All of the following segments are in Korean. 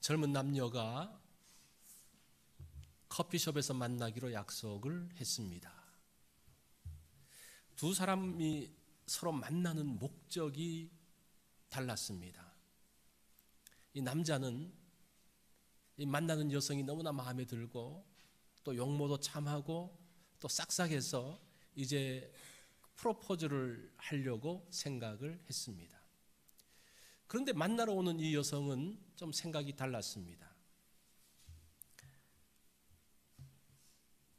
젊은 남녀가 커피숍에서 만나기로 약속을 했습니다. 두 사람이 서로 만나는 목적이 달랐습니다. 이 남자는 이 만나는 여성이 너무나 마음에 들고 또 용모도 참하고 또 싹싹해서 이제 프로포즈를 하려고 생각을 했습니다. 그런데 만나러 오는 이 여성은 좀 생각이 달랐습니다.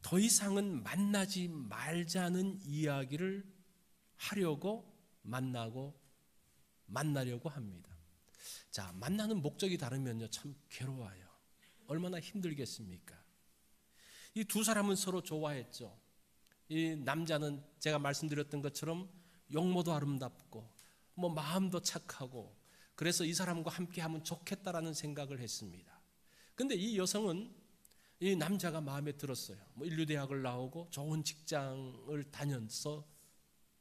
더 이상은 만나지 말자는 이야기를 하려고 만나려고 합니다. 자, 만나는 목적이 다르면요, 참 괴로워요. 얼마나 힘들겠습니까? 이 두 사람은 서로 좋아했죠. 이 남자는 제가 말씀드렸던 것처럼 용모도 아름답고 마음도 착하고 그래서 이 사람과 함께하면 좋겠다라는 생각을 했습니다. 그런데 이 여성은 이 남자가 마음에 들었어요. 인류대학을 나오고 좋은 직장을 다녀서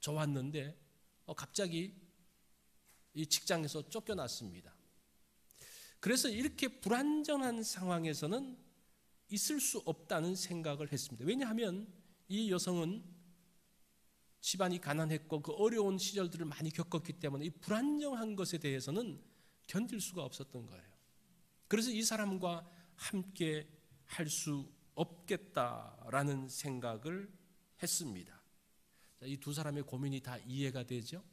좋았는데 갑자기 이 직장에서 쫓겨났습니다. 그래서 이렇게 불안정한 상황에서는 있을 수 없다는 생각을 했습니다. 왜냐하면 이 여성은 집안이 가난했고 그 어려운 시절들을 많이 겪었기 때문에 이 불안정한 것에 대해서는 견딜 수가 없었던 거예요. 그래서 이 사람과 함께 할 수 없겠다라는 생각을 했습니다. 이 두 사람의 고민이 다 이해가 되죠?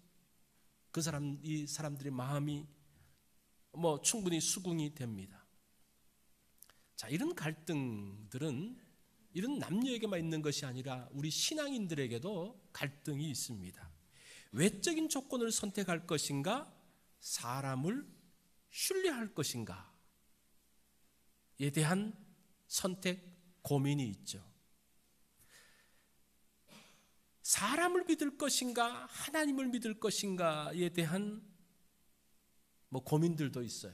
이 사람들의 마음이 충분히 수긍이 됩니다. 자, 이런 갈등들은 이런 남녀에게만 있는 것이 아니라 우리 신앙인들에게도 갈등이 있습니다. 외적인 조건을 선택할 것인가, 사람을 신뢰할 것인가에 대한 선택 고민이 있죠. 사람을 믿을 것인가, 하나님을 믿을 것인가에 대한 고민들도 있어요.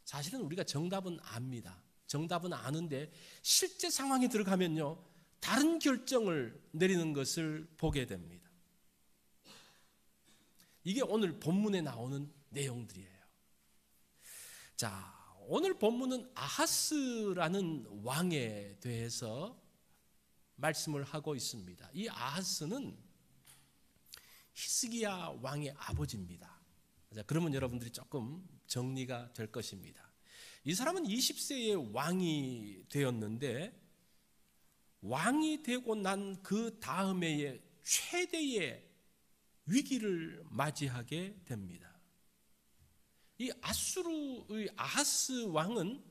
사실은 우리가 정답은 압니다. 정답은 아는데 실제 상황에 들어가면요, 다른 결정을 내리는 것을 보게 됩니다. 이게 오늘 본문에 나오는 내용들이에요. 자, 오늘 본문은 아하스라는 왕에 대해서 말씀을 하고 있습니다. 이 아하스는 히스기야 왕의 아버지입니다. 자, 그러면 여러분들이 조금 정리가 될 것입니다. 이 사람은 20세에 왕이 되었는데 왕이 되고 난 그 다음 해에 최대의 위기를 맞이하게 됩니다. 이 아수르의 아하스 왕은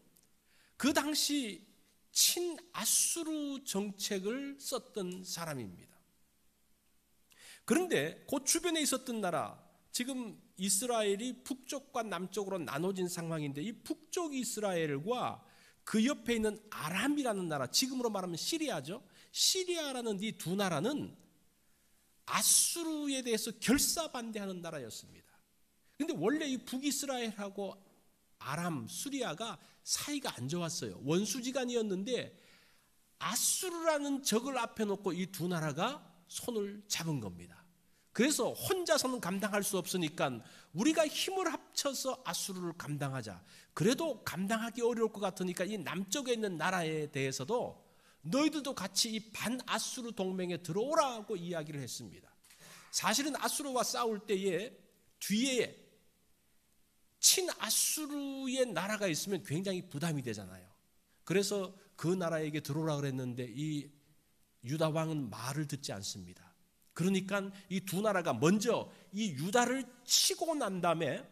그 당시 친아수르 정책을 썼던 사람입니다. 그런데 그 주변에 있었던 나라, 지금 이스라엘이 북쪽과 남쪽으로 나눠진 상황인데 이 북쪽 이스라엘과 그 옆에 있는 아람이라는 나라, 지금으로 말하면 시리아죠. 시리아라는 이 두 나라는 아수르에 대해서 결사반대하는 나라였습니다. 그런데 원래 이 북이스라엘하고 아람, 수리아가 사이가 안 좋았어요. 원수지간이었는데 아수르라는 적을 앞에 놓고 이 두 나라가 손을 잡은 겁니다. 그래서 혼자서는 감당할 수 없으니까 우리가 힘을 합쳐서 아수르를 감당하자. 그래도 감당하기 어려울 것 같으니까 이 남쪽에 있는 나라에 대해서도 너희들도 같이 이 반아수르 동맹에 들어오라고 이야기를 했습니다. 사실은 아수르와 싸울 때에 뒤에 친아수르의 나라가 있으면 굉장히 부담이 되잖아요. 그래서 그 나라에게 들어오라 그랬는데 이 유다 왕은 말을 듣지 않습니다. 그러니까 이 두 나라가 먼저 이 유다를 치고 난 다음에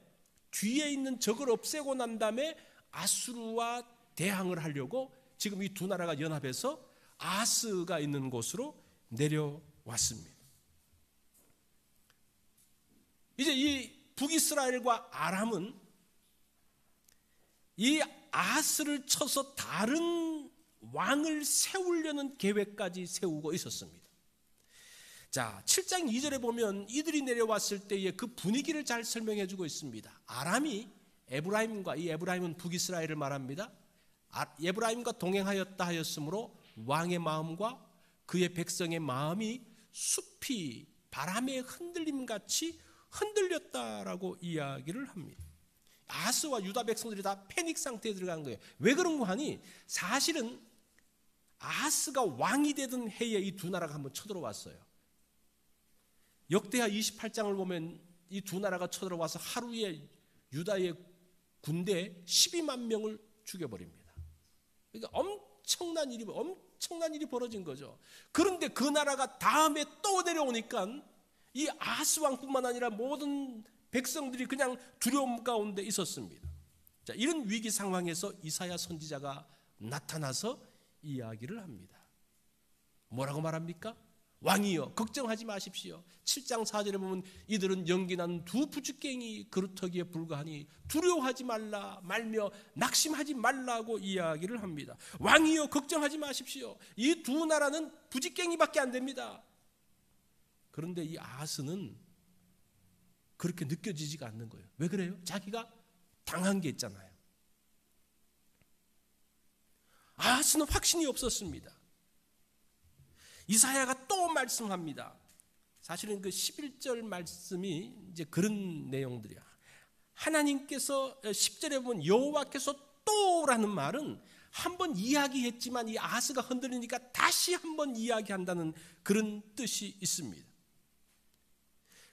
뒤에 있는 적을 없애고 난 다음에 아수르와 대항을 하려고 지금 이 두 나라가 연합해서 아하스가 있는 곳으로 내려왔습니다. 이제 이 북이스라엘과 아람은 이 아하스를 쳐서 다른 왕을 세우려는 계획까지 세우고 있었습니다. 자, 7장 2절에 보면 이들이 내려왔을 때의 그 분위기를 잘 설명해 주고 있습니다. 아람이 에브라임과, 이 에브라임은 북이스라엘을 말합니다. 에브라임과 동행하였다 하였으므로 왕의 마음과 그의 백성의 마음이 숲이 바람의 흔들림같이 흔들렸다라고 이야기를 합니다. 아스와 유다 백성들이 다 패닉 상태에 들어간 거예요. 왜 그런가 하니 사실은 아스가 왕이 되던 해에 이 두 나라가 한번 쳐들어왔어요. 역대하 28장을 보면 이 두 나라가 쳐들어와서 하루에 유다의 군대 12만 명을 죽여버립니다. 그러니까 엄청난 일이 벌어진 거죠. 그런데 그 나라가 다음에 또 내려오니까 이 아스 왕뿐만 아니라 모든 백성들이 그냥 두려움 가운데 있었습니다. 자, 이런 위기 상황에서 이사야 선지자가 나타나서 이야기를 합니다. 뭐라고 말합니까? 왕이여 걱정하지 마십시오. 7장 4절에 보면 이들은 연기난 두 부죽갱이 그루터기에 불과하니 두려워하지 말며 낙심하지 말라고 이야기를 합니다. 왕이여 걱정하지 마십시오. 이 두 나라는 부직갱이밖에 안 됩니다. 그런데 이 아스는 그렇게 느껴지지가 않는 거예요. 왜 그래요? 자기가 당한 게 있잖아요. 아스는 확신이 없었습니다. 이사야가 또 말씀합니다. 사실은 그 11절 말씀이 이제 그런 내용들이야. 하나님께서 10절에 보면 여호와께서 또라는 말은 한번 이야기했지만 이 아스가 흔들리니까 다시 한번 이야기한다는 그런 뜻이 있습니다.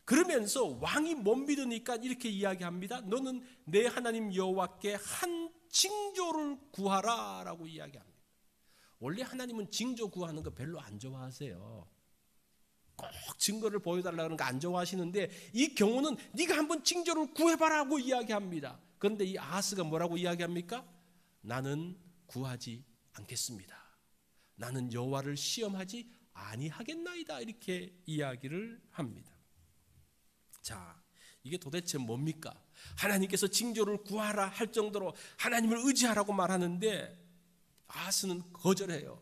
그러면서 왕이 못 믿으니까 이렇게 이야기합니다. 너는 내 하나님 여호와께 한 징조를 구하라 라고 이야기합니다. 원래 하나님은 징조 구하는 거 별로 안 좋아하세요. 꼭 증거를 보여달라는 거 안 좋아하시는데 이 경우는 네가 한번 징조를 구해봐라고 이야기합니다. 그런데 이 아하스가 뭐라고 이야기합니까? 나는 구하지 않겠습니다. 나는 여호와를 시험하지 아니하겠나이다 이렇게 이야기를 합니다. 자, 이게 도대체 뭡니까? 하나님께서 징조를 구하라 할 정도로 하나님을 의지하라고 말하는데 아하스는 거절해요.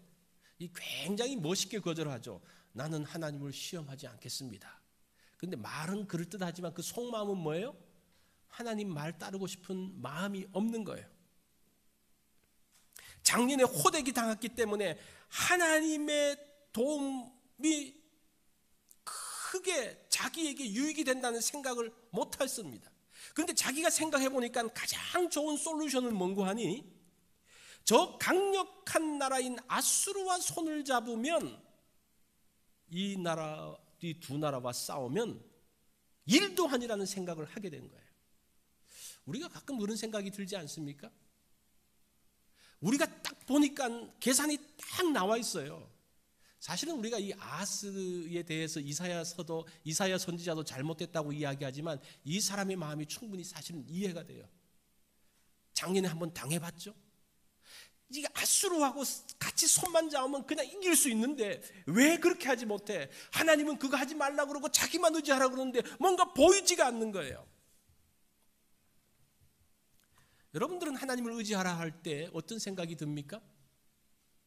이 굉장히 멋있게 거절하죠. 나는 하나님을 시험하지 않겠습니다. 그런데 말은 그럴듯하지만 그 속마음은 뭐예요? 하나님 말 따르고 싶은 마음이 없는 거예요. 작년에 호되기 당했기 때문에 하나님의 도움이 크게 자기에게 유익이 된다는 생각을 못했습니다. 그런데 자기가 생각해 보니까 가장 좋은 솔루션은 뭔고 하니 저 강력한 나라인 아수르와 손을 잡으면 이 두 나라와 싸우면 일도 아니라는 생각을 하게 된 거예요. 우리가 가끔 그런 생각이 들지 않습니까? 우리가 딱 보니까 계산이 딱 나와 있어요. 사실은 우리가 이 아하스에 대해서 이사야 선지자도 잘못됐다고 이야기하지만 이 사람의 마음이 충분히 사실은 이해가 돼요. 작년에 한번 당해봤죠? 이게 아수르하고 같이 손만 잡으면 그냥 이길 수 있는데 왜 그렇게 하지 못해? 하나님은 그거 하지 말라고 그러고 자기만 의지하라고 그러는데 뭔가 보이지가 않는 거예요. 여러분들은 하나님을 의지하라 할 때 어떤 생각이 듭니까?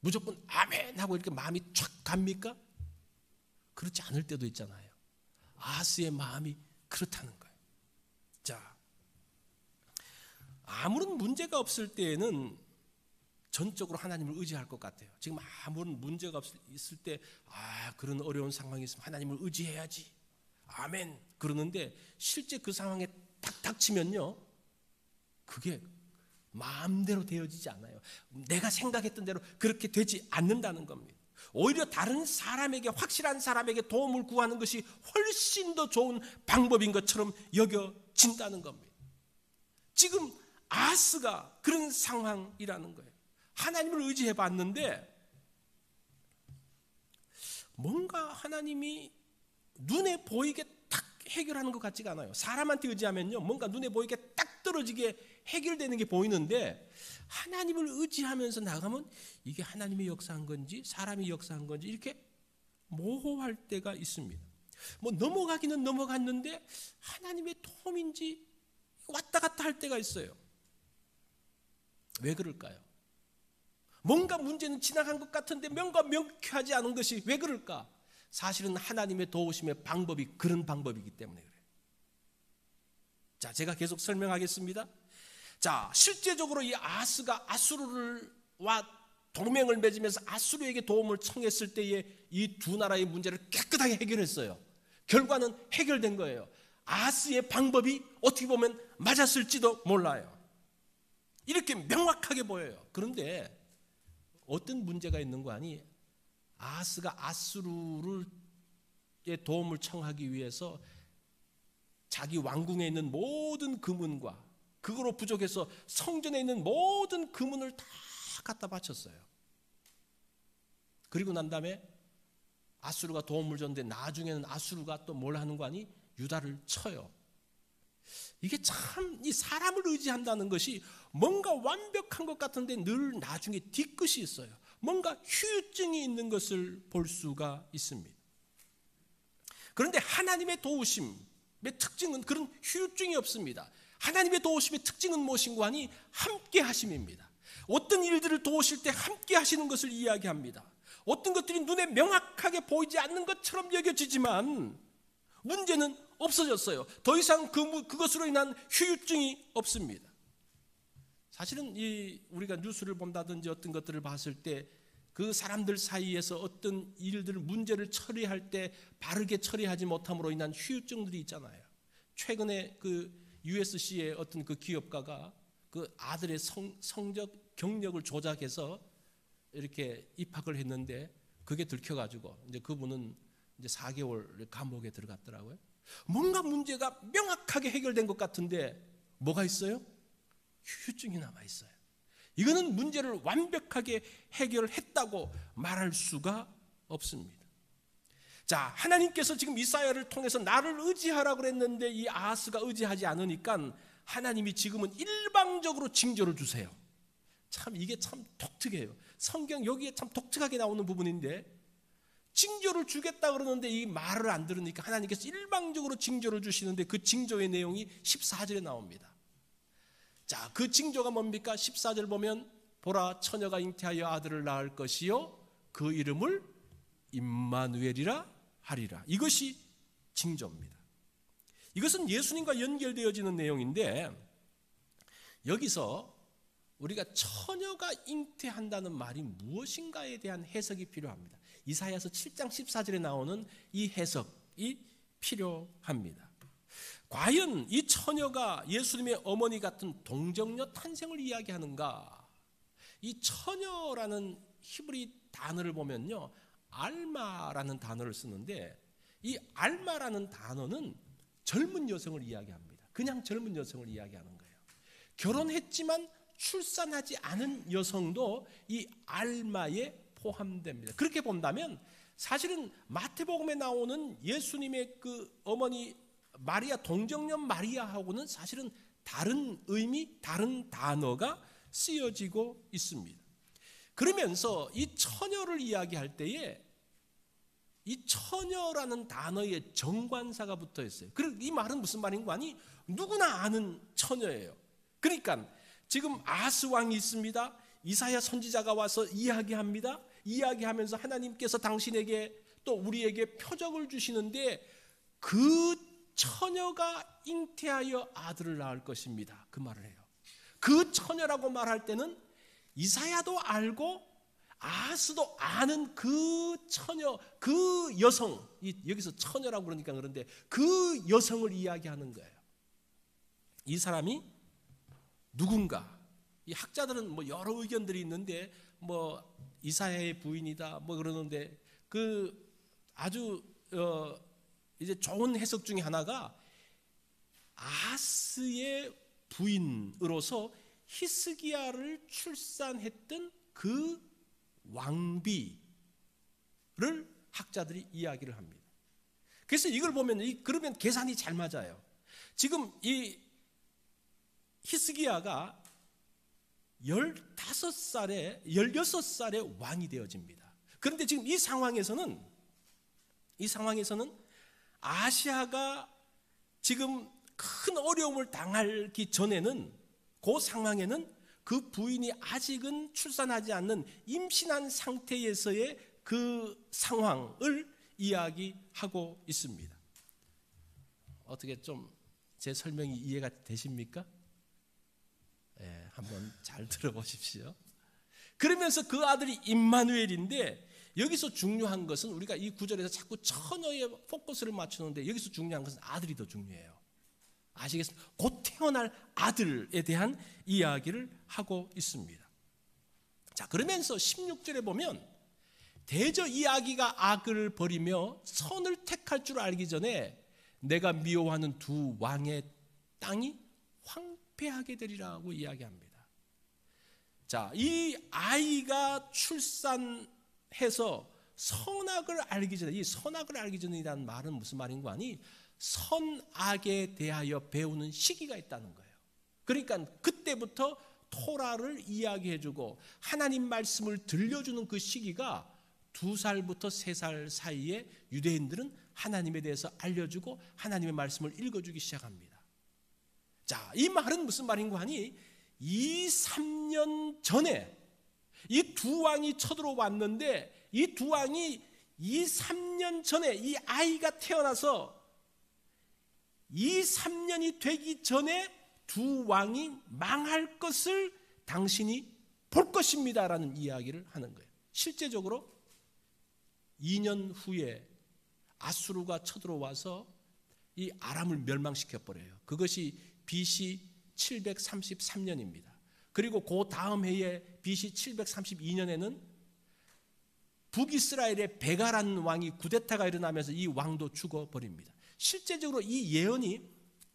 무조건 아멘 하고 이렇게 마음이 쫙 갑니까? 그렇지 않을 때도 있잖아요. 아하스의 마음이 그렇다는 거예요. 자, 아무런 문제가 없을 때에는 전적으로 하나님을 의지할 것 같아요. 지금 아무런 문제가 있을 때 그런 어려운 상황이 있으면 하나님을 의지해야지. 아멘 그러는데 실제 그 상황에 딱 닥치면요. 그게 마음대로 되어지지 않아요. 내가 생각했던 대로 그렇게 되지 않는다는 겁니다. 오히려 다른 사람에게 확실한 사람에게 도움을 구하는 것이 훨씬 더 좋은 방법인 것처럼 여겨진다는 겁니다. 지금 아하스가 그런 상황이라는 거예요. 하나님을 의지해 봤는데 뭔가 하나님이 눈에 보이게 딱 해결하는 것 같지가 않아요. 사람한테 의지하면요 뭔가 눈에 보이게 딱 떨어지게 해결되는 게 보이는데 하나님을 의지하면서 나가면 이게 하나님이 역사한 건지 사람이 역사한 건지 이렇게 모호할 때가 있습니다. 뭐 넘어가기는 넘어갔는데 하나님의 도움인지 왔다 갔다 할 때가 있어요. 왜 그럴까요? 뭔가 문제는 지나간 것 같은데 뭔가 명쾌하지 않은 것이 왜 그럴까? 사실은 하나님의 도우심의 방법이 그런 방법이기 때문에 그래요. 자, 제가 계속 설명하겠습니다. 자, 실제적으로 이 아하스가 아수르와 동맹을 맺으면서 아수르에게 도움을 청했을 때에 이 두 나라의 문제를 깨끗하게 해결했어요. 결과는 해결된 거예요. 아하스의 방법이 어떻게 보면 맞았을지도 몰라요. 이렇게 명확하게 보여요. 그런데 어떤 문제가 있는 거 아니? 아하스가 아수르의 도움을 청하기 위해서 자기 왕궁에 있는 모든 금은과 그거로 부족해서 성전에 있는 모든 금은을 다 갖다 바쳤어요. 그리고 난 다음에 아수르가 도움을 줬는데 나중에는 아수르가 또 뭘 하는 거 아니? 유다를 쳐요. 이게 참 이 사람을 의지한다는 것이 뭔가 완벽한 것 같은데 늘 나중에 뒤끝이 있어요. 뭔가 후유증이 있는 것을 볼 수가 있습니다. 그런데 하나님의 도우심의 특징은 그런 후유증이 없습니다. 하나님의 도우심의 특징은 무엇인가 하니 함께 하심입니다. 어떤 일들을 도우실 때 함께 하시는 것을 이야기합니다. 어떤 것들이 눈에 명확하게 보이지 않는 것처럼 여겨지지만 문제는 없어졌어요. 더 이상 그것으로 인한 후유증이 없습니다. 사실은 우리가 뉴스를 본다든지 어떤 것들을 봤을 때 그 사람들 사이에서 어떤 일들을 문제를 처리할 때 바르게 처리하지 못함으로 인한 후유증들이 있잖아요. 최근에 그 USC의 어떤 그 기업가가 그 아들의 성적 경력을 조작해서 이렇게 입학을 했는데 그게 들켜가지고 이제 그분은 이제 4개월 감옥에 들어갔더라고요. 뭔가 문제가 명확하게 해결된 것 같은데 뭐가 있어요? 후유증이 남아 있어요. 이거는 문제를 완벽하게 해결했다고 말할 수가 없습니다. 자, 하나님께서 지금 이사야를 통해서 나를 의지하라고 그랬는데 이 아하스가 의지하지 않으니까 하나님이 지금은 일방적으로 징조를 주세요. 참 이게 참 독특해요. 성경 여기에 참 독특하게 나오는 부분인데 징조를 주겠다 그러는데 이 말을 안 들으니까 하나님께서 일방적으로 징조를 주시는데 그 징조의 내용이 14절에 나옵니다. 자, 그 징조가 뭡니까? 14절 보면 보라 처녀가 잉태하여 아들을 낳을 것이요 그 이름을 임마누엘이라 하리라. 이것이 징조입니다. 이것은 예수님과 연결되어지는 내용인데 여기서 우리가 처녀가 잉태한다는 말이 무엇인가에 대한 해석이 필요합니다. 이사야서 7장 14절에 나오는 이 해석이 필요합니다. 과연 이 처녀가 예수님의 어머니 같은 동정녀 탄생을 이야기하는가? 이 처녀라는 히브리 단어를 보면요, 알마라는 단어를 쓰는데 이 알마라는 단어는 젊은 여성을 이야기합니다. 그냥 젊은 여성을 이야기하는 거예요. 결혼했지만 출산하지 않은 여성도 이 알마에 포함됩니다. 그렇게 본다면 사실은 마태복음에 나오는 예수님의 그 어머니 마리아, 동정녀 마리아하고는 사실은 다른 의미, 다른 단어가 쓰여지고 있습니다. 그러면서 이 처녀를 이야기할 때에 이 처녀라는 단어에 정관사가 붙어 있어요. 그리고 이 말은 무슨 말인가 하니 누구나 아는 처녀예요. 그러니까 지금 아하스 왕이 있습니다. 이사야 선지자가 와서 이야기합니다. 이야기하면서 하나님께서 당신에게 또 우리에게 표적을 주시는데 그 처녀가 잉태하여 아들을 낳을 것입니다. 그 말을 해요. 그 처녀라고 말할 때는 이사야도 알고 아하스도 아는 그 처녀, 그 여성, 여기서 처녀라고 그러니까 그런데 그 여성을 이야기하는 거예요. 이 사람이 누군가? 이 학자들은 뭐 여러 의견들이 있는데 뭐 이사야의 부인이다 뭐 그러는데 그 아주 이제 좋은 해석 중에 하나가 아하스의 부인으로서 히스기야를 출산했던 그 왕비를 학자들이 이야기를 합니다. 그래서 이걸 보면 그러면 계산이 잘 맞아요. 지금 이 히스기야가 15살에 16살에 왕이 되어집니다. 그런데 지금 이 상황에서는 아시아가 지금 큰 어려움을 당하기 전에는 그 상황에는 그 부인이 아직은 출산하지 않는 임신한 상태에서의 그 상황을 이야기하고 있습니다. 어떻게 좀 제 설명이 이해가 되십니까? 네, 한번 잘 들어보십시오. 그러면서 그 아들이 임마누엘인데 여기서 중요한 것은 우리가 이 구절에서 자꾸 처녀에 포커스를 맞추는데 여기서 중요한 것은 아들이 더 중요해요. 아시겠습니까? 곧 태어날 아들에 대한 이야기를 하고 있습니다. 자, 그러면서 16절에 보면 대저 이 아기가 악을 버리며 선을 택할 줄 알기 전에 내가 미워하는 두 왕의 땅이 황폐하게 되리라고 이야기합니다. 자, 이 아이가 출산해서 선악을 알기 전에, 이 선악을 알기 전이라는 말은 무슨 말인가 하니 선악에 대하여 배우는 시기가 있다는 거예요. 그러니까 그때부터 토라를 이야기해주고 하나님 말씀을 들려주는 그 시기가 2살부터 3살 사이에 유대인들은 하나님에 대해서 알려주고 하나님의 말씀을 읽어주기 시작합니다. 자, 이 말은 무슨 말인가 하니 2, 3년 전에 이 두 왕이 쳐들어왔는데 이 두 왕이 2, 3년 전에 이 아이가 태어나서 2, 3년이 되기 전에 두 왕이 망할 것을 당신이 볼 것입니다 라는 이야기를 하는 거예요. 실제적으로 2년 후에 아수르가 쳐들어와서 이 아람을 멸망시켜버려요. 그것이 BC 733년입니다. 그리고 그 다음 해에 BC 732년에는 북이스라엘의 베가란 왕이 구데타가 일어나면서 이 왕도 죽어버립니다. 실제적으로 이 예언이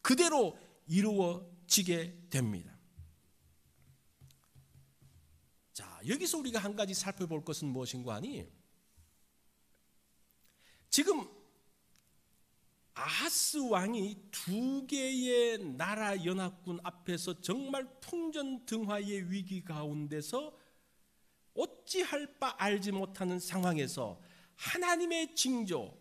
그대로 이루어지게 됩니다. 자, 여기서 우리가 한 가지 살펴볼 것은 무엇인가 하니 지금 아하스 왕이 2개의 나라 연합군 앞에서 정말 풍전등화의 위기 가운데서 어찌할 바 알지 못하는 상황에서 하나님의 징조,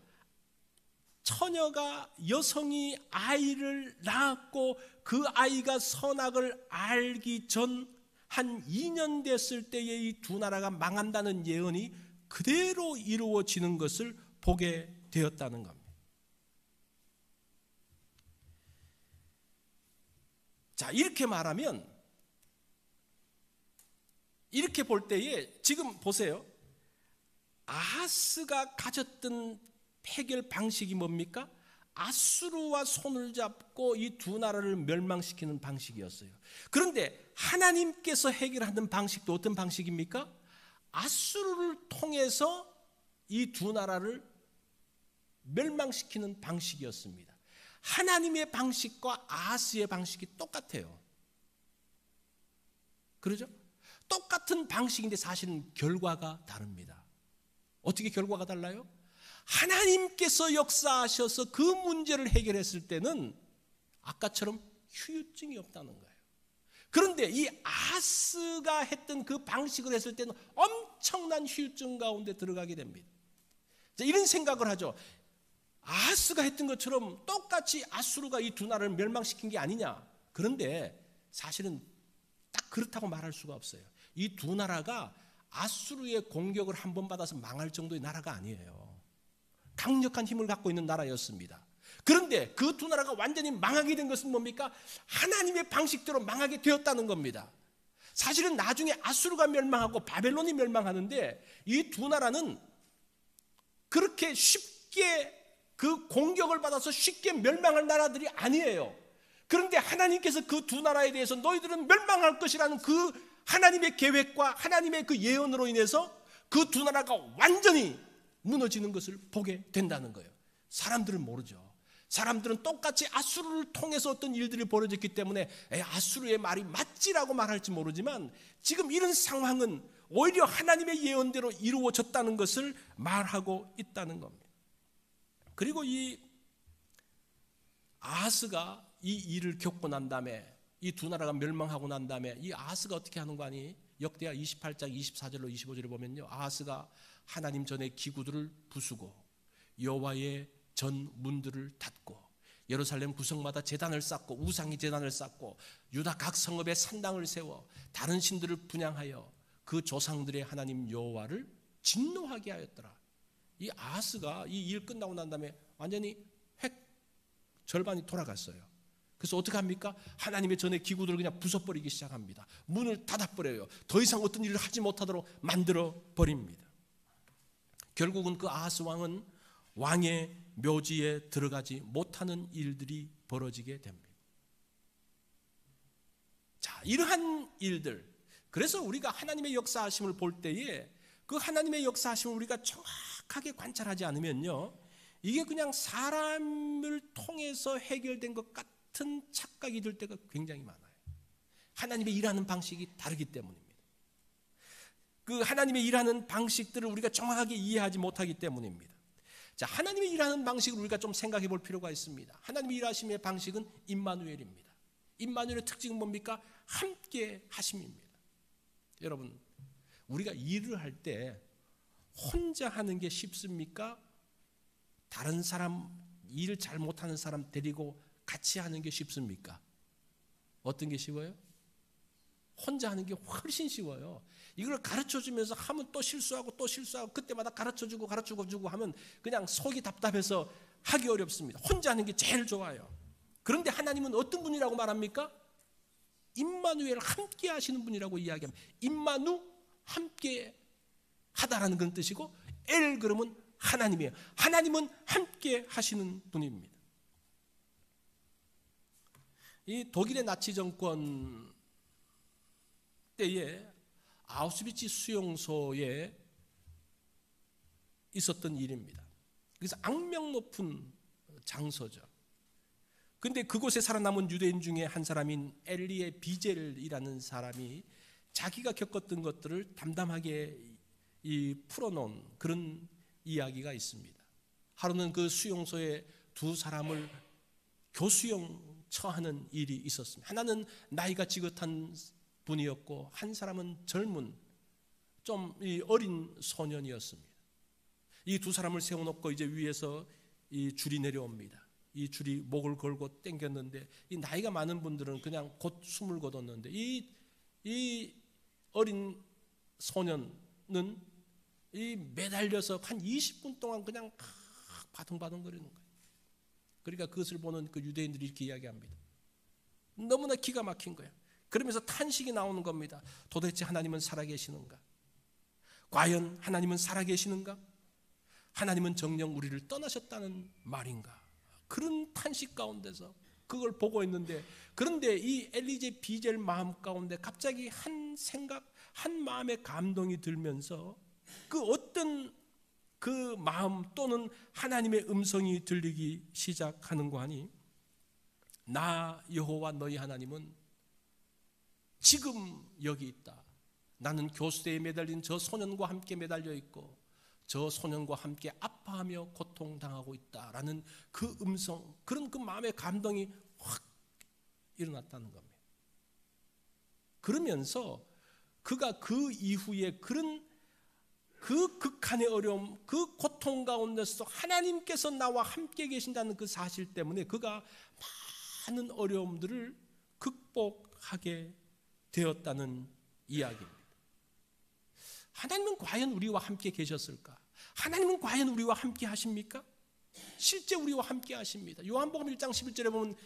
처녀가 여성이 아이를 낳았고 그 아이가 선악을 알기 전 한 2년 됐을 때에 이 두 나라가 망한다는 예언이 그대로 이루어지는 것을 보게 되었다는 겁니다. 자, 이렇게 말하면 이렇게 볼 때에 지금 보세요. 아하스가 가졌던 해결 방식이 뭡니까? 아수르와 손을 잡고 이 두 나라를 멸망시키는 방식이었어요. 그런데 하나님께서 해결하는 방식도 어떤 방식입니까? 아수르를 통해서 이 두 나라를 멸망시키는 방식이었습니다. 하나님의 방식과 아하스의 방식이 똑같아요. 그러죠? 똑같은 방식인데 사실은 결과가 다릅니다. 어떻게 결과가 달라요? 하나님께서 역사하셔서 그 문제를 해결했을 때는 아까처럼 후유증이 없다는 거예요. 그런데 이 아하스가 했던 그 방식을 했을 때는 엄청난 후유증 가운데 들어가게 됩니다. 이런 생각을 하죠. 아하스가 했던 것처럼 똑같이 아수르가 이 두 나라를 멸망시킨 게 아니냐. 그런데 사실은 딱 그렇다고 말할 수가 없어요. 이 두 나라가 아수르의 공격을 한 번 받아서 망할 정도의 나라가 아니에요. 강력한 힘을 갖고 있는 나라였습니다. 그런데 그 두 나라가 완전히 망하게 된 것은 뭡니까? 하나님의 방식대로 망하게 되었다는 겁니다. 사실은 나중에 아수르가 멸망하고 바벨론이 멸망하는데 이 두 나라는 그렇게 쉽게 그 공격을 받아서 쉽게 멸망할 나라들이 아니에요. 그런데 하나님께서 그 두 나라에 대해서 너희들은 멸망할 것이라는 그 하나님의 계획과 하나님의 그 예언으로 인해서 그 두 나라가 완전히 무너지는 것을 보게 된다는 거예요. 사람들은 모르죠. 사람들은 똑같이 아수르를 통해서 어떤 일들이 벌어졌기 때문에 아수르의 말이 맞지라고 말할지 모르지만 지금 이런 상황은 오히려 하나님의 예언대로 이루어졌다는 것을 말하고 있다는 겁니다. 그리고 이 아하스가 이 일을 겪고 난 다음에 이 두 나라가 멸망하고 난 다음에 이 아하스가 어떻게 하는 거 아니? 역대하 28장 24절로 25절을 보면요, 아하스가 하나님 전의 기구들을 부수고 여호와의 전 문들을 닫고 예루살렘 구성마다 제단을 쌓고 우상이 제단을 쌓고 유다 각 성읍에 산당을 세워 다른 신들을 분향하여 그 조상들의 하나님 여호와를 진노하게 하였더라. 이 아하스가 이 일 끝나고 난 다음에 완전히 절반이 돌아갔어요. 그래서 어떻게 합니까? 하나님의 전의 기구들을 그냥 부숴버리기 시작합니다. 문을 닫아버려요. 더 이상 어떤 일을 하지 못하도록 만들어 버립니다. 결국은 그 아하스 왕은 왕의 묘지에 들어가지 못하는 일들이 벌어지게 됩니다. 자, 이러한 일들, 그래서 우리가 하나님의 역사하심을 볼 때에 그 하나님의 역사하심을 우리가 정확하게 관찰하지 않으면요, 이게 그냥 사람을 통해서 해결된 것 같은 착각이 들 때가 굉장히 많아요. 하나님의 일하는 방식이 다르기 때문입니다. 그 하나님의 일하는 방식들을 우리가 정확하게 이해하지 못하기 때문입니다. 자, 하나님의 일하는 방식을 우리가 좀 생각해 볼 필요가 있습니다. 하나님의 일하심의 방식은 임마누엘입니다. 임마누엘의 특징은 뭡니까? 함께 하심입니다. 여러분, 우리가 일을 할 때 혼자 하는 게 쉽습니까? 다른 사람, 일을 잘 못하는 사람 데리고 같이 하는 게 쉽습니까? 어떤 게 쉬워요? 혼자 하는 게 훨씬 쉬워요. 이걸 가르쳐주면서 하면 또 실수하고 또 실수하고, 그때마다 가르쳐주고 하면 그냥 속이 답답해서 하기 어렵습니다. 혼자 하는 게 제일 좋아요. 그런데 하나님은 어떤 분이라고 말합니까? 임마누엘, 함께 하시는 분이라고 이야기합니다. 임마누, 함께 하다라는 그런 뜻이고, 엘 그러면 하나님이에요. 하나님은 함께 하시는 분입니다. 이 독일의 나치 정권 때에 아우슈비츠 수용소에 있었던 일입니다. 그래서 악명 높은 장소죠. 그런데 그곳에 살아남은 유대인 중에 한 사람인 엘리에 비젤이라는 사람이 자기가 겪었던 것들을 담담하게 풀어놓은 그런 이야기가 있습니다. 하루는 그 수용소에 두 사람을 교수형 처하는 일이 있었습니다. 하나는 나이가 지긋한 분이었고 한 사람은 젊은 좀 어린 소년이었습니다. 이 두 사람을 세워놓고 이제 위에서 이 줄이 내려옵니다. 이 줄이 목을 걸고 당겼는데, 이 나이가 많은 분들은 그냥 곧 숨을 거뒀는데, 이 어린 소년은 이 매달려서 한 20분 동안 그냥 바둥바둥거리는 거예요. 그러니까 그것을 보는 그 유대인들이 이렇게 이야기합니다. 너무나 기가 막힌 거예요. 그러면서 탄식이 나오는 겁니다. 도대체 하나님은 살아계시는가? 과연 하나님은 살아계시는가? 하나님은 정녕 우리를 떠나셨다는 말인가? 그런 탄식 가운데서 그걸 보고 있는데, 그런데 이 엘리제 비젤 마음 가운데 갑자기 한 생각, 한 마음의 감동이 들면서 그 어떤 그 마음 또는 하나님의 음성이 들리기 시작하는가 하니, 나 여호와 너희 하나님은 지금 여기 있다. 나는 교수대에 매달린 저 소년과 함께 매달려 있고 저 소년과 함께 아파하며 고통당하고 있다라는 그 음성, 그런 그 마음의 감동이 확 일어났다는 겁니다. 그러면서 그가 그 이후에 그런 그 극한의 어려움, 그 고통 가운데서 하나님께서 나와 함께 계신다는 그 사실 때문에 그가 많은 어려움들을 극복하게 되었다는 이야기입니다. 하나님은 과연 우리와 함께 계셨을까? 하나님은 과연 우리와 함께 하십니까? 실제 우리와 함께 하십니다. 요한복음 1장 11절에 보면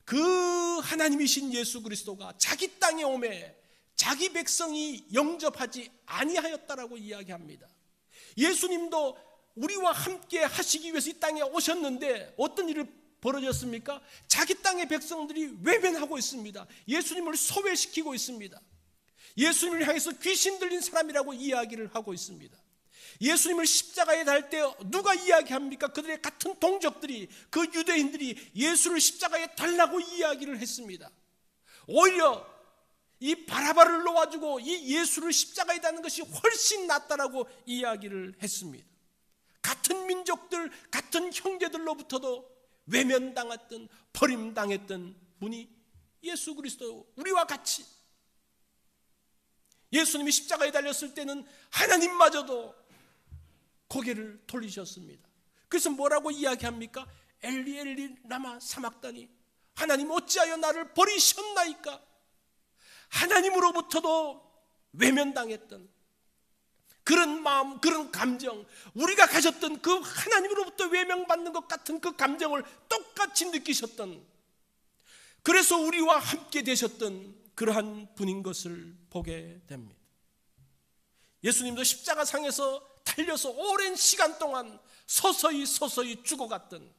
그 하나님이신 예수 그리스도가 자기 땅에 오매 자기 백성이 영접하지 아니하였다라고 이야기합니다. 예수님도 우리와 함께 하시기 위해서 이 땅에 오셨는데 어떤 일을 벌어졌습니까? 자기 땅의 백성들이 외면하고 있습니다. 예수님을 소외시키고 있습니다. 예수님을 향해서 귀신 들린 사람이라고 이야기를 하고 있습니다. 예수님을 십자가에 달 때 누가 이야기합니까? 그들의 같은 동족들이, 그 유대인들이 예수를 십자가에 달라고 이야기를 했습니다. 오히려 이 바라바를 놓아주고 이 예수를 십자가에 다는 것이 훨씬 낫다라고 이야기를 했습니다. 같은 민족들, 같은 형제들로부터도 외면당했던, 버림당했던 분이 예수 그리스도, 우리와 같이. 예수님이 십자가에 달렸을 때는 하나님마저도 고개를 돌리셨습니다. 그래서 뭐라고 이야기합니까? 엘리 엘리 라마 사막다니, 하나님 어찌하여 나를 버리셨나이까? 하나님으로부터도 외면당했던 그런 마음, 그런 감정, 우리가 가졌던 그 하나님으로부터 외면받는 것 같은 그 감정을 똑같이 느끼셨던, 그래서 우리와 함께 되셨던 그러한 분인 것을 보게 됩니다. 예수님도 십자가상에서 달려서 오랜 시간 동안 서서히 죽어갔던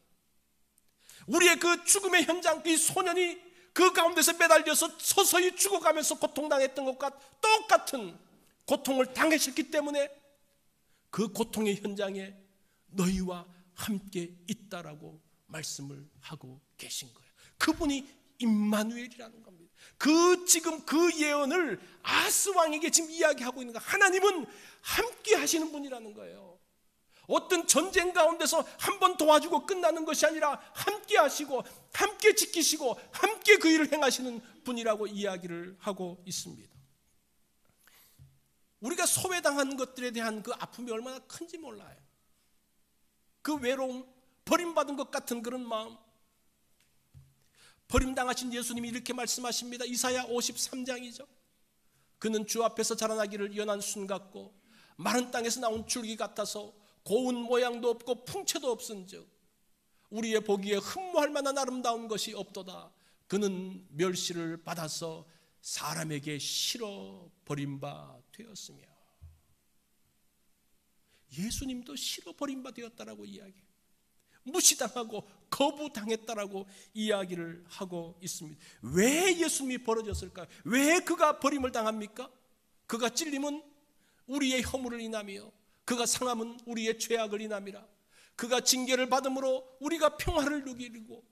우리의 그 죽음의 현장, 이 소년이 그 가운데서 매달려서 서서히 죽어가면서 고통당했던 것과 똑같은 고통을 당하셨기 때문에 그 고통의 현장에 너희와 함께 있다라고 말씀을 하고 계신 거예요. 그분이 임마누엘이라는 겁니다. 지금 그 예언을 아하스 왕에게 지금 이야기하고 있는 거예요. 하나님은 함께 하시는 분이라는 거예요. 어떤 전쟁 가운데서 한 번 도와주고 끝나는 것이 아니라 함께 하시고 함께 지키시고 함께 그 일을 행하시는 분이라고 이야기를 하고 있습니다. 우리가 소외당한 것들에 대한 그 아픔이 얼마나 큰지 몰라요. 그 외로움, 버림받은 것 같은 그런 마음. 버림당하신 예수님이 이렇게 말씀하십니다. 이사야 53장이죠. 그는 주 앞에서 자라나기를 연한 순 같고 마른 땅에서 나온 줄기 같아서 고운 모양도 없고 풍채도 없은즉 우리의 보기에 흠모할 만한 아름다운 것이 없도다. 그는 멸시를 받아서 사람에게 실어 버림바 되었으며. 예수님도 실어 버림바 되었다라고 이야기해요. 무시당하고 거부당했다라고 이야기를 하고 있습니다. 왜 예수님이 벌어졌을까요? 왜 그가 버림을 당합니까? 그가 찔림은 우리의 허물을 인하며 그가 상함은 우리의 죄악을 인함이라. 그가 징계를 받음으로 우리가 평화를 누리고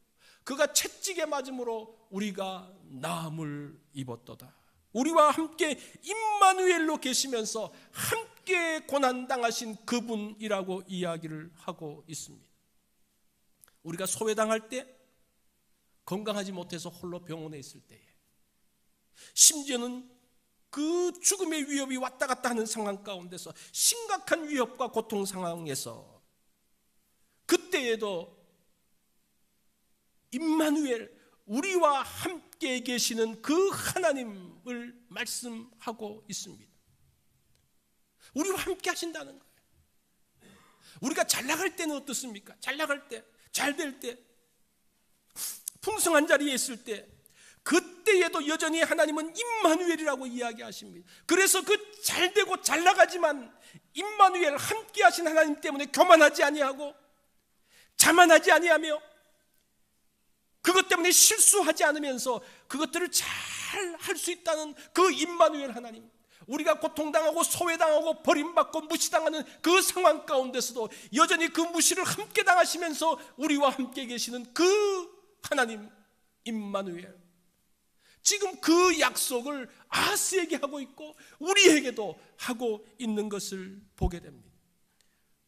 그가 채찍에 맞음으로 우리가 나음을 입었도다. 우리와 함께 임마누엘로 계시면서 함께 고난당하신 그분이라고 이야기를 하고 있습니다. 우리가 소외당할 때, 건강하지 못해서 홀로 병원에 있을 때에, 심지어는 그 죽음의 위협이 왔다 갔다 하는 상황 가운데서 심각한 위협과 고통 상황에서 그때에도 임마누엘, 우리와 함께 계시는 그 하나님을 말씀하고 있습니다. 우리와 함께 하신다는 거예요. 우리가 잘 나갈 때는 어떻습니까? 잘 나갈 때, 잘 될 때, 풍성한 자리에 있을 때, 그때에도 여전히 하나님은 임마누엘이라고 이야기하십니다. 그래서 그 잘 되고 잘 나가지만 임마누엘, 함께 하신 하나님 때문에 교만하지 아니하고 자만하지 아니하며 그것 때문에 실수하지 않으면서 그것들을 잘 할 수 있다는 그 임마누엘 하나님, 우리가 고통당하고 소외당하고 버림받고 무시당하는 그 상황 가운데서도 여전히 그 무시를 함께 당하시면서 우리와 함께 계시는 그 하나님 임마누엘, 지금 그 약속을 아하스에게 하고 있고 우리에게도 하고 있는 것을 보게 됩니다.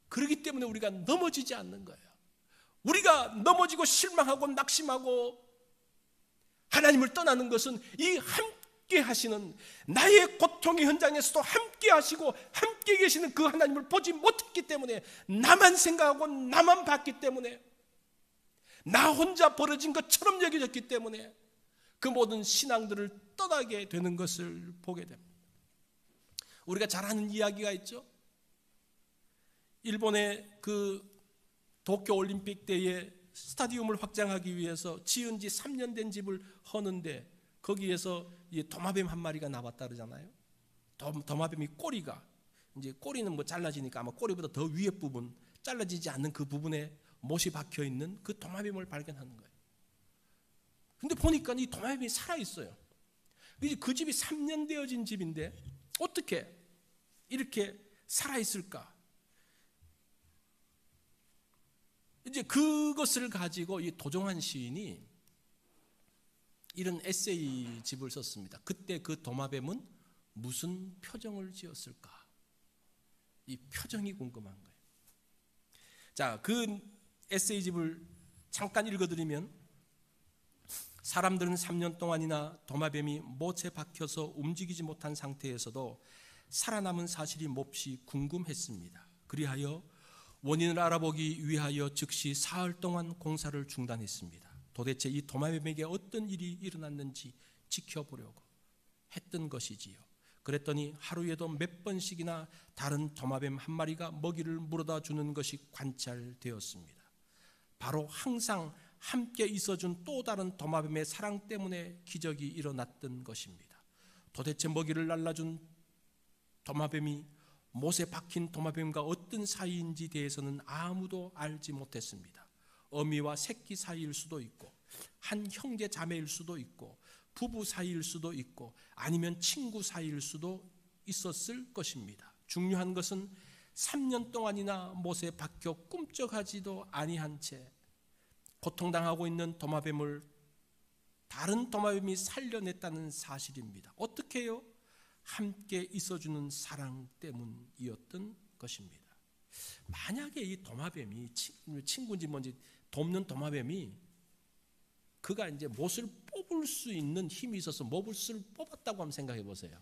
그렇기 때문에 우리가 넘어지지 않는 거예요. 우리가 넘어지고 실망하고 낙심하고 하나님을 떠나는 것은 이 함께 하시는, 나의 고통의 현장에서도 함께 하시고 함께 계시는 그 하나님을 보지 못했기 때문에, 나만 생각하고 나만 봤기 때문에, 나 혼자 벌어진 것처럼 여겨졌기 때문에 그 모든 신앙들을 떠나게 되는 것을 보게 됩니다. 우리가 잘 아는 이야기가 있죠. 일본의 그 도쿄올림픽 때에 스타디움을 확장하기 위해서 지은 지 3년 된 집을 허는데 거기에서 도마뱀 한 마리가 나왔다 그러잖아요. 도마뱀이 꼬리가, 이제 꼬리는 뭐 잘라지니까 아마 꼬리보다 더 위에 부분, 잘라지지 않는 그 부분에 못이 박혀 있는 그 도마뱀을 발견하는 거예요. 근데 보니까 이 도마뱀이 살아있어요. 그 집이 3년 되어진 집인데 어떻게 이렇게 살아있을까? 이제 그것을 가지고 이 도종환 시인이 이런 에세이 집을 썼습니다. 그때 그 도마뱀은 무슨 표정을 지었을까? 이 표정이 궁금한 거예요. 자, 그 에세이 집을 잠깐 읽어드리면, 사람들은 3년 동안이나 도마뱀이 못에 박혀서 움직이지 못한 상태에서도 살아남은 사실이 몹시 궁금했습니다. 그리하여 원인을 알아보기 위하여 즉시 사흘 동안 공사를 중단했습니다. 도대체 이 도마뱀에게 어떤 일이 일어났는지 지켜보려고 했던 것이지요. 그랬더니 하루에도 몇 번씩이나 다른 도마뱀 한 마리가 먹이를 물어다 주는 것이 관찰되었습니다. 바로 항상 함께 있어준 또 다른 도마뱀의 사랑 때문에 기적이 일어났던 것입니다. 도대체 먹이를 날라준 도마뱀이 못에 박힌 도마뱀과 어떤 사이인지 대해서는 아무도 알지 못했습니다. 어미와 새끼 사이일 수도 있고, 한 형제 자매일 수도 있고, 부부 사이일 수도 있고, 아니면 친구 사이일 수도 있었을 것입니다. 중요한 것은 3년 동안이나 못에 박혀 꿈쩍하지도 아니한 채 고통당하고 있는 도마뱀을 다른 도마뱀이 살려냈다는 사실입니다. 어떻게 해요? 함께 있어주는 사랑 때문이었던 것입니다. 만약에 이 도마뱀이 친구인지 뭔지 돕는 도마뱀이 그가 이제 못을 뽑을 수 있는 힘이 있어서 못을 뽑았다고 한번 생각해 보세요.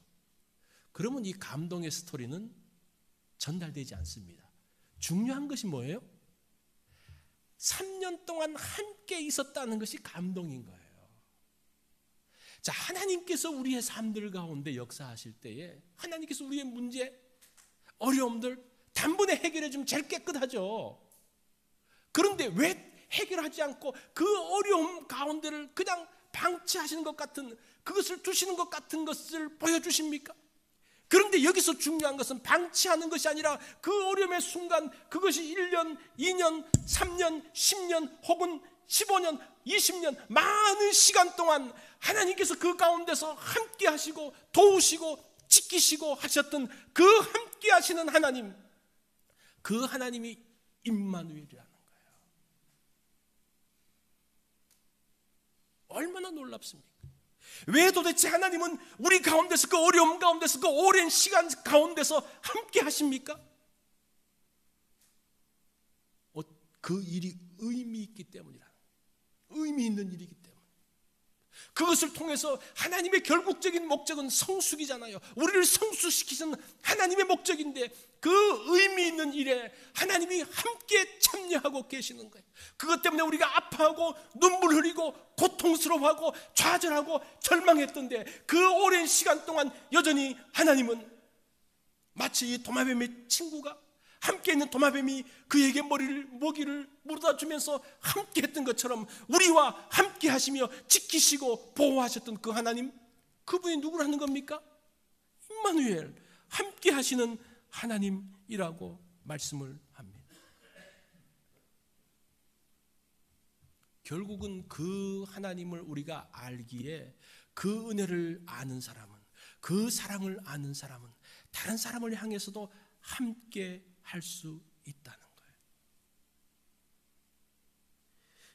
그러면 이 감동의 스토리는 전달되지 않습니다. 중요한 것이 뭐예요? 3년 동안 함께 있었다는 것이 감동인 거예요. 자, 하나님께서 우리의 삶들 가운데 역사하실 때에 하나님께서 우리의 문제, 어려움들 단번에 해결해 주면 제일 깨끗하죠. 그런데 왜 해결하지 않고 그 어려움 가운데를 그냥 방치하시는 것 같은, 그것을 두시는 것 같은 것을 보여주십니까? 그런데 여기서 중요한 것은 방치하는 것이 아니라 그 어려움의 순간, 그것이 1년, 2년, 3년, 10년 혹은 15년, 20년 많은 시간 동안 하나님께서 그 가운데서 함께 하시고 도우시고 지키시고 하셨던 그 함께 하시는 하나님, 그 하나님이 임마누엘이라는 거예요. 얼마나 놀랍습니까? 왜 도대체 하나님은 우리 가운데서 그 어려움 가운데서 그 오랜 시간 가운데서 함께 하십니까? 그 일이 의미 있기 때문이라. 의미 있는 일이기 때문에. 그것을 통해서 하나님의 결국적인 목적은 성숙이잖아요. 우리를 성숙시키는 하나님의 목적인데 그 의미 있는 일에 하나님이 함께 참여하고 계시는 거예요. 그것 때문에 우리가 아파하고 눈물 흘리고 고통스러워하고 좌절하고 절망했던데 그 오랜 시간 동안 여전히 하나님은 마치 이 도마뱀의 친구가 함께 있는 도마뱀이 그에게 먹이를 물어다 주면서 함께 했던 것처럼 우리와 함께 하시며 지키시고 보호하셨던 그 하나님, 그분이 누구라는 겁니까? 임마누엘, 함께 하시는 하나님이라고 말씀을 합니다. 결국은 그 하나님을 우리가 알기에 그 은혜를 아는 사람은, 그 사랑을 아는 사람은 다른 사람을 향해서도 함께 할 수 있다는 거예요.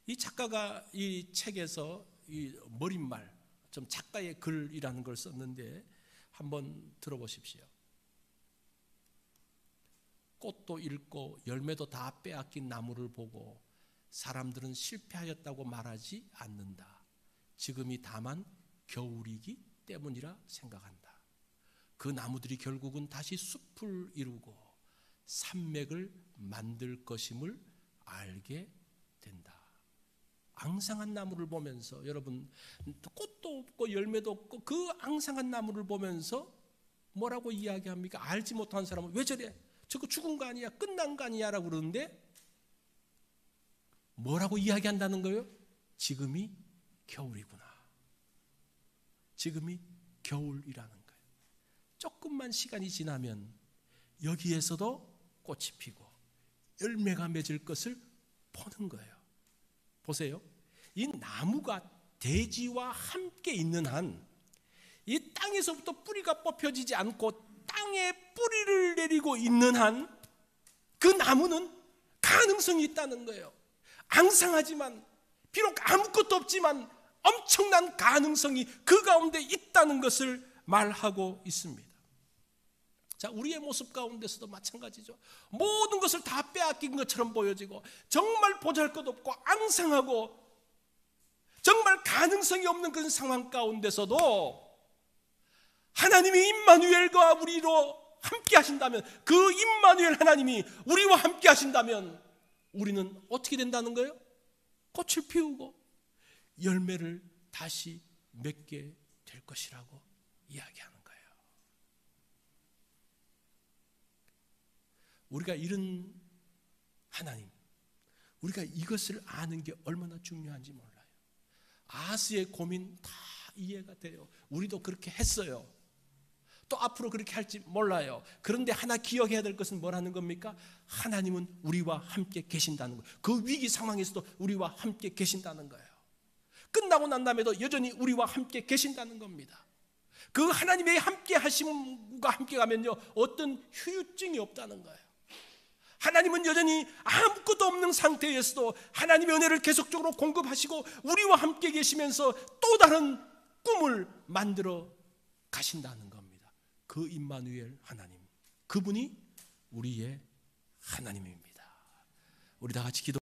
이 작가가 이 책에서 이 머릿말, 좀 작가의 글이라는 걸 썼는데 한번 들어보십시오. 꽃도 잃고 열매도 다 빼앗긴 나무를 보고 사람들은 실패하였다고 말하지 않는다. 지금이 다만 겨울이기 때문이라 생각한다. 그 나무들이 결국은 다시 숲을 이루고 산맥을 만들 것임을 알게 된다. 앙상한 나무를 보면서, 여러분, 꽃도 없고 열매도 없고 그 앙상한 나무를 보면서 뭐라고 이야기합니까? 알지 못한 사람은 왜 저래? 저거 죽은 거 아니야? 끝난 거 아니야? 라고 그러는데 뭐라고 이야기한다는 거예요? 지금이 겨울이구나. 지금이 겨울이라는 거예요. 조금만 시간이 지나면 여기에서도 꽃이 피고 열매가 맺을 것을 보는 거예요. 보세요. 이 나무가 대지와 함께 있는 한, 이 땅에서부터 뿌리가 뽑혀지지 않고 땅에 뿌리를 내리고 있는 한, 그 나무는 가능성이 있다는 거예요. 앙상하지만, 비록 아무것도 없지만 엄청난 가능성이 그 가운데 있다는 것을 말하고 있습니다. 자, 우리의 모습 가운데서도 마찬가지죠. 모든 것을 다 빼앗긴 것처럼 보여지고 정말 보잘것없고 앙상하고 정말 가능성이 없는 그런 상황 가운데서도 하나님이 임마누엘과 우리로 함께 하신다면, 그 임마누엘 하나님이 우리와 함께 하신다면 우리는 어떻게 된다는 거예요? 꽃을 피우고 열매를 다시 맺게 될 것이라고 이야기하는 거예요. 우리가 이런 하나님, 우리가 이것을 아는 게 얼마나 중요한지 몰라요. 아하스의 고민 다 이해가 돼요. 우리도 그렇게 했어요. 또 앞으로 그렇게 할지 몰라요. 그런데 하나 기억해야 될 것은 뭐라는 겁니까? 하나님은 우리와 함께 계신다는 거예요. 그 위기 상황에서도 우리와 함께 계신다는 거예요. 끝나고 난 다음에도 여전히 우리와 함께 계신다는 겁니다. 그 하나님의 함께 하심과 함께 가면요, 어떤 후유증이 없다는 거예요. 하나님은 여전히 아무것도 없는 상태에서도 하나님의 은혜를 계속적으로 공급하시고 우리와 함께 계시면서 또 다른 꿈을 만들어 가신다는 겁니다. 그 임마누엘 하나님, 그분이 우리의 하나님입니다. 우리 다 같이 기도